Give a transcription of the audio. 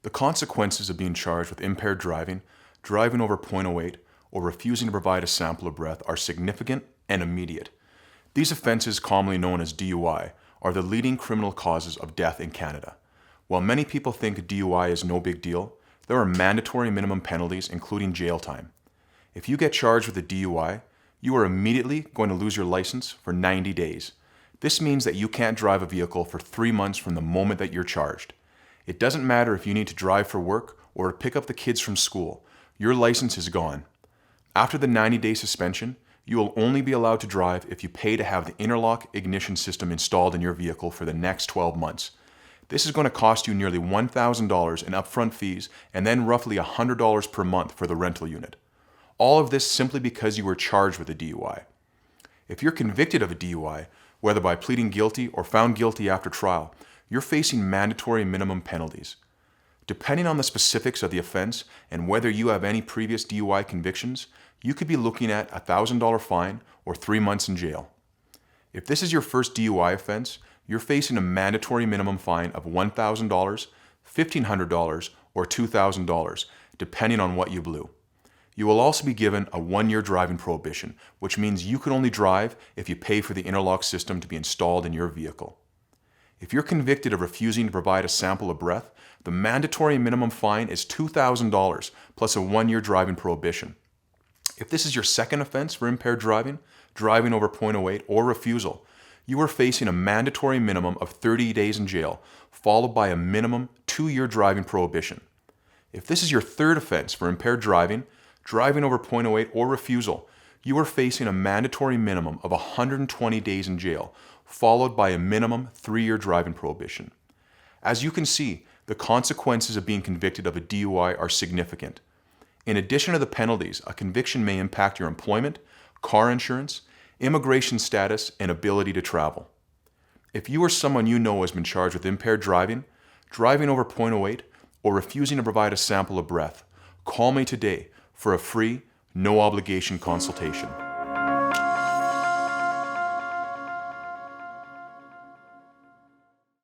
The consequences of being charged with impaired driving, driving over .08, or refusing to provide a sample of breath are significant and immediate. These offences, commonly known as DUI, are the leading criminal causes of death in Canada. While many people think DUI is no big deal, there are mandatory minimum penalties, including jail time. If you get charged with a DUI, you are immediately going to lose your license for 90 days. This means that you can't drive a vehicle for 3 months from the moment that you're charged. It doesn't matter if you need to drive for work or to pick up the kids from school. Your license is gone. After the 90-day suspension, you will only be allowed to drive if you pay to have the interlock ignition system installed in your vehicle for the next 12 months. This is going to cost you nearly $1,000 in upfront fees and then roughly $100 per month for the rental unit. All of this simply because you were charged with a DUI. If you're convicted of a DUI, whether by pleading guilty or found guilty after trial, you're facing mandatory minimum penalties. Depending on the specifics of the offense and whether you have any previous DUI convictions, you could be looking at a $1,000 fine or 3 months in jail. If this is your first DUI offense, you're facing a mandatory minimum fine of $1,000, $1,500, or $2,000, depending on what you blew. You will also be given a 1-year driving prohibition, which means you can only drive if you pay for the interlock system to be installed in your vehicle. If you're convicted of refusing to provide a sample of breath, the mandatory minimum fine is $2,000 plus a 1-year driving prohibition. If this is your second offense for impaired driving, driving over .08, or refusal, you are facing a mandatory minimum of 30 days in jail, followed by a minimum 2-year driving prohibition. If this is your third offense for impaired driving, driving over .08, or refusal, you are facing a mandatory minimum of 120 days in jail, followed by a minimum 3-year driving prohibition. As you can see, the consequences of being convicted of a DUI are significant. In addition to the penalties, a conviction may impact your employment, car insurance, immigration status, and ability to travel. If you or someone you know has been charged with impaired driving, driving over .08, or refusing to provide a sample of breath, call me today for a free, no-obligation consultation.